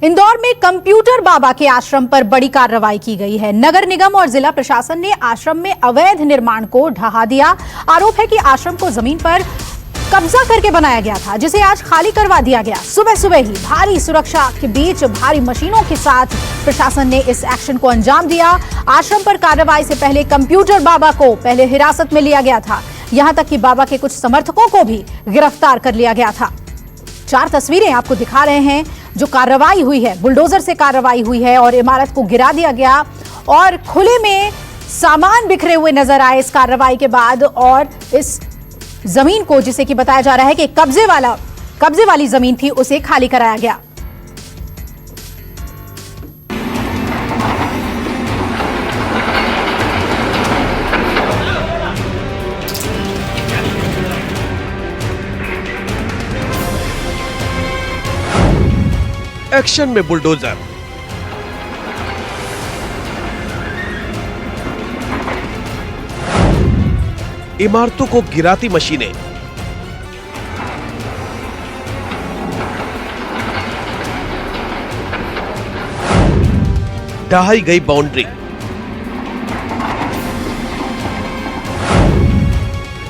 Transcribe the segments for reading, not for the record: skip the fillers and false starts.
इंदौर में कंप्यूटर बाबा के आश्रम पर बड़ी कार्रवाई की गई है। नगर निगम और जिला प्रशासन ने आश्रम में अवैध निर्माण को ढहा दिया। आरोप है कि आश्रम को जमीन पर कब्जा करके बनाया गया था, जिसे आज खाली करवा दिया गया। सुबह सुबह ही भारी सुरक्षा के बीच भारी मशीनों के साथ प्रशासन ने इस एक्शन को अंजाम दिया। आश्रम पर कार्रवाई से पहले कंप्यूटर बाबा को पहले हिरासत में लिया गया था। यहां तक कि बाबा के कुछ समर्थकों को भी गिरफ्तार कर लिया गया था। 4 तस्वीरें आपको दिखा रहे हैं जो कार्रवाई हुई है। बुलडोजर से कार्रवाई हुई है और इमारत को गिरा दिया गया और खुले में सामान बिखरे हुए नजर आए इस कार्रवाई के बाद। और इस जमीन को, जिसे कि बताया जा रहा है कि कब्जे वाली जमीन थी, उसे खाली कराया गया। एक्शन में बुलडोजर, इमारतों को गिराती मशीनें, ढहाई गई बाउंड्री,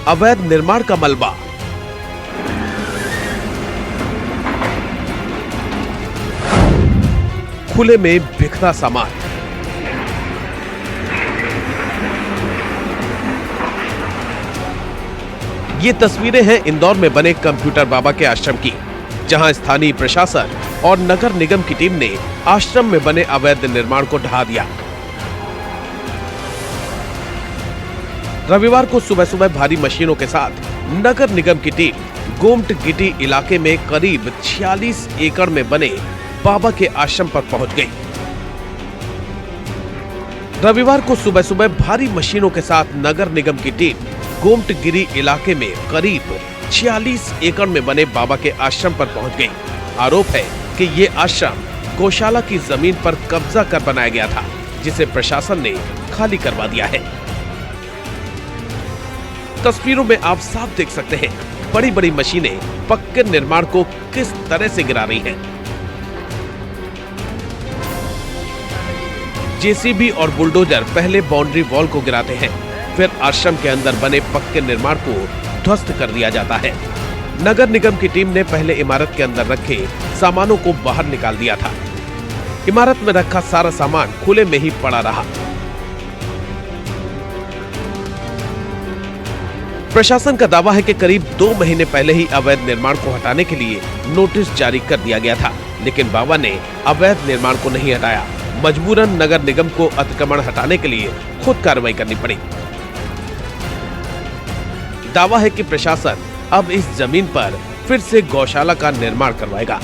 अवैध निर्माण का मलबा, खुले में बिखरा सामान। ये तस्वीरें हैं इंदौर में बने कंप्यूटर बाबा के आश्रम की, जहां स्थानीय प्रशासन और नगर निगम की टीम ने आश्रम में बने अवैध निर्माण को ढहा दिया। रविवार को सुबह सुबह भारी मशीनों के साथ नगर निगम की टीम गोमट गिटी इलाके में करीब 46 एकड़ में बने बाबा के आश्रम पर पहुंच गई। रविवार को सुबह सुबह भारी मशीनों के साथ नगर निगम की टीम गोमटगिरी इलाके में करीब 46 एकड़ में बने बाबा के आश्रम पर पहुंच गई। आरोप है कि ये आश्रम गौशाला की जमीन पर कब्जा कर बनाया गया था, जिसे प्रशासन ने खाली करवा दिया है। तस्वीरों में आप साफ देख सकते हैं बड़ी बड़ी मशीनें पक्के निर्माण को किस तरह से गिरा रही हैं। जेसीबी और बुलडोजर पहले बाउंड्री वॉल को गिराते हैं, फिर आश्रम के अंदर बने पक्के निर्माण को ध्वस्त कर दिया जाता है। नगर निगम की टीम ने पहले इमारत के अंदर रखे सामानों को बाहर निकाल दिया था। इमारत में रखा सारा सामान खुले में ही पड़ा रहा। प्रशासन का दावा है कि करीब 2 महीने पहले ही अवैध निर्माण को हटाने के लिए नोटिस जारी कर दिया गया था, लेकिन बाबा ने अवैध निर्माण को नहीं हटाया। मजबूरन नगर निगम को अतिक्रमण हटाने के लिए खुद कार्रवाई करनी पड़ी। दावा है कि प्रशासन अब इस जमीन पर फिर से गौशाला का निर्माण करवाएगा।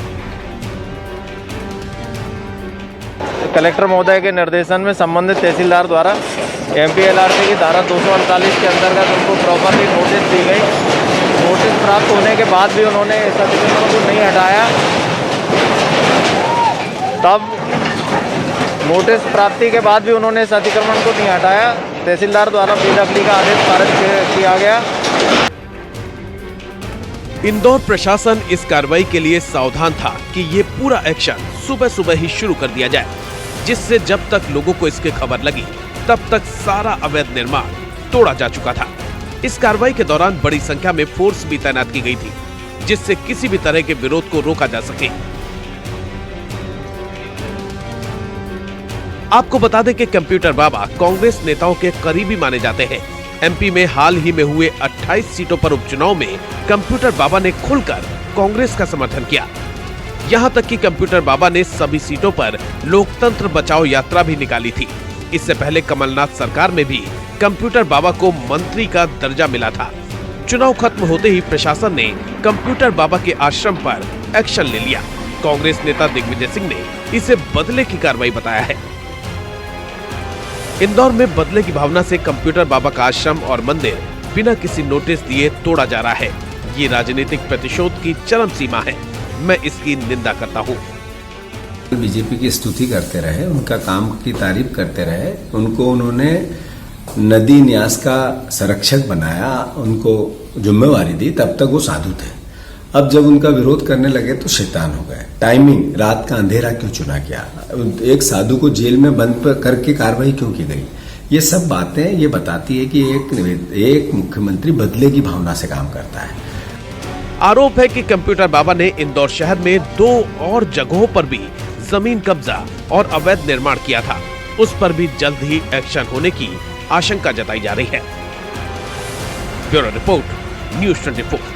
कलेक्टर महोदय के निर्देशन में संबंधित तहसीलदार द्वारा एमपीएलआरसी की धारा 248 के अंतर्गत उनको प्रॉपर्ली नोटिस दी गई। नोटिस प्राप्त होने के बाद भी उन्होंने इस अतिक्रमण को नहीं हटाया। तब नोटिस प्राप्ति के बाद भी उन्होंने इस अतिक्रमण को नहीं हटाया। तहसीलदार द्वारा बेदखली का आदेश पारित किया गया। इंदौर प्रशासन इस कार्रवाई के लिए सावधान था कि ये पूरा एक्शन सुबह सुबह ही शुरू कर दिया जाए, जिससे जब तक लोगों को इसकी खबर लगी तब तक सारा अवैध निर्माण तोड़ा जा चुका था। इस कार्रवाई के दौरान बड़ी संख्या में फोर्स भी तैनात की गई थी, जिससे किसी भी तरह के विरोध को रोका जा सके। आपको बता दें कि कंप्यूटर बाबा कांग्रेस नेताओं के करीबी माने जाते हैं। एमपी में हाल ही में हुए 28 सीटों पर उपचुनाव में कंप्यूटर बाबा ने खुलकर कांग्रेस का समर्थन किया। यहां तक कि कंप्यूटर बाबा ने सभी सीटों पर लोकतंत्र बचाओ यात्रा भी निकाली थी। इससे पहले कमलनाथ सरकार में भी कंप्यूटर बाबा को मंत्री का दर्जा मिला था। चुनाव खत्म होते ही प्रशासन ने कंप्यूटर बाबा के आश्रम पर एक्शन ले लिया। कांग्रेस नेता दिग्विजय सिंह ने इसे बदले की कार्रवाई बताया है। इंदौर में बदले की भावना से कंप्यूटर बाबा का आश्रम और मंदिर बिना किसी नोटिस दिए तोड़ा जा रहा है। ये राजनीतिक प्रतिशोध की चरम सीमा है। मैं इसकी निंदा करता हूँ। बीजेपी की स्तुति करते रहे, उनका काम की तारीफ करते रहे। उनको उन्होंने नदी न्यास का संरक्षक बनाया, उनको जिम्मेवारी दी। तब तक वो साधु थे। अब जब उनका विरोध करने लगे तो शैतान हो गए। टाइमिंग, रात का अंधेरा क्यों चुना गया, एक साधु को जेल में बंद करके कार्रवाई क्यों की गई, ये सब बातें ये बताती है कि एक मुख्यमंत्री बदले की भावना से काम करता है। आरोप है कि कंप्यूटर बाबा ने इंदौर शहर में 2 और जगहों पर भी जमीन कब्जा और अवैध निर्माण किया था। उस पर भी जल्द ही एक्शन होने की आशंका जताई जा रही है। Bureau report, news 24।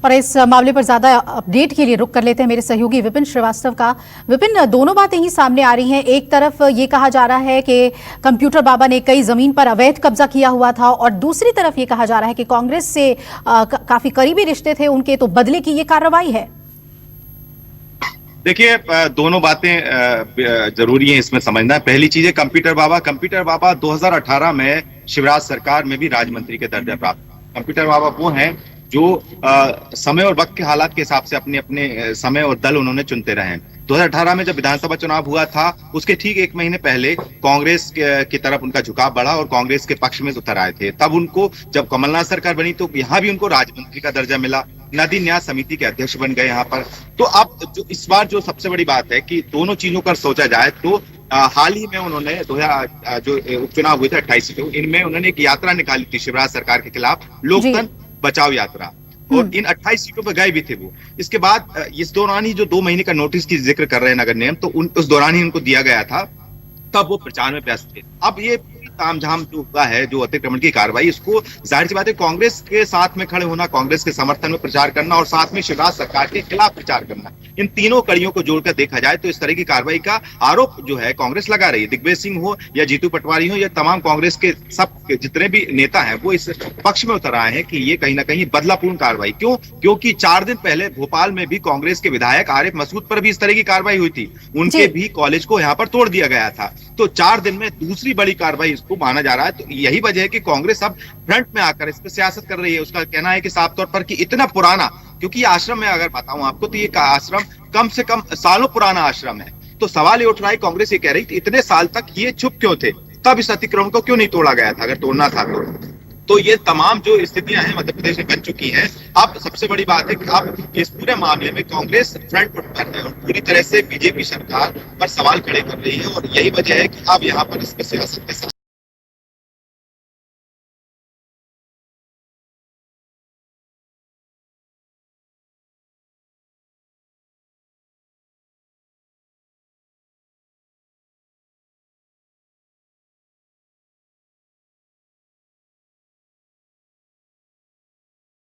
और इस मामले पर ज्यादा अपडेट के लिए रुक कर लेते हैं मेरे सहयोगी विपिन श्रीवास्तव का। विपिन, दोनों बातें ही सामने आ रही हैं। एक तरफ ये कहा जा रहा है कि कंप्यूटर बाबा ने कई जमीन पर अवैध कब्जा किया हुआ था, और दूसरी तरफ ये कहा जा रहा है कि कांग्रेस से काफी करीबी रिश्ते थे उनके, तो बदले की ये कार्रवाई है। देखिए, दोनों बातें जरूरी है इसमें समझना। पहली चीज है कंप्यूटर बाबा 2018 में शिवराज सरकार में भी राज्य मंत्री के दर्जा प्राप्त। कंप्यूटर बाबा वो हैं जो समय और वक्त के हालात के हिसाब से अपने अपने समय और दल उन्होंने चुनते रहे। 2018 में जब विधानसभा चुनाव हुआ था, उसके ठीक 1 महीने पहले कांग्रेस की तरफ उनका झुकाव बढ़ा और कांग्रेस के पक्ष में उतर आए थे। तब उनको, जब कमलनाथ सरकार बनी तो यहाँ भी उनको राज्य मंत्री का दर्जा मिला, नदी न्यास समिति के अध्यक्ष बन गए यहाँ पर। तो अब जो इस बार जो सबसे बड़ी बात है कि दोनों चीजों पर सोचा जाए तो हाल ही में उन्होंने जो उपचुनाव हुए थे 28 सीटों, इनमें उन्होंने एक यात्रा निकाली थी शिवराज सरकार के खिलाफ, लोकतंत्र बचाओ यात्रा, और इन 28 सीटों पर गए भी थे वो। इसके बाद इस दौरान ही जो 2 महीने का नोटिस की जिक्र कर रहे हैं नगर निगम, तो उस दौरान ही उनको दिया गया था, तब वो प्रचार में व्यस्त थे। अब ये तामझाम जो हुआ है, जो अतिक्रमण की कार्रवाई, इसको जाहिर सी बात है कांग्रेस के साथ में खड़े होना, कांग्रेस के समर्थन में प्रचार करना और साथ में शिवराज सरकार के खिलाफ प्रचार करना, इन तीनों कड़ियों को जोड़कर देखा जाए तो इस तरह की कार्रवाई का आरोप जो है कांग्रेस लगा रही है। दिग्विजय सिंह हो या जीतू पटवारी हो या तमाम कांग्रेस के सब जितने भी नेता हैं, वो इस पक्ष में उतर आए हैं कि ये कहीं ना कहीं बदलापूर्ण कार्रवाई। क्योंकि 4 दिन पहले भोपाल में भी कांग्रेस के विधायक आरिफ मसूद पर भी इस तरह की कार्रवाई हुई थी, उनके भी कॉलेज को यहाँ पर तोड़ दिया गया था। तो 4 दिन में दूसरी बड़ी कार्रवाई इसको माना जा रहा है। तो यही वजह है कि कांग्रेस अब फ्रंट में आकर इस पर सियासत कर रही है। उसका कहना है कि साफ तौर पर कि इतना पुराना, क्योंकि ये आश्रम में अगर बताऊं आपको तो ये आश्रम कम से कम सालों पुराना आश्रम है, तो सवाल ये उठ रहा है, कांग्रेस ये कह रही थी इतने साल तक ये चुप क्यों थे, तब इस अतिक्रमण को क्यों नहीं तोड़ा गया था, अगर तोड़ना था तो ये तमाम जो स्थितियां हैं मध्य प्रदेश में बन चुकी हैं। अब सबसे बड़ी बात है कि अब इस पूरे मामले में कांग्रेस फ्रंट पर है और पूरी तरह से बीजेपी सरकार पर सवाल खड़े कर रही है, और यही वजह है कि अब यहाँ पर इस पर सियासत के साथ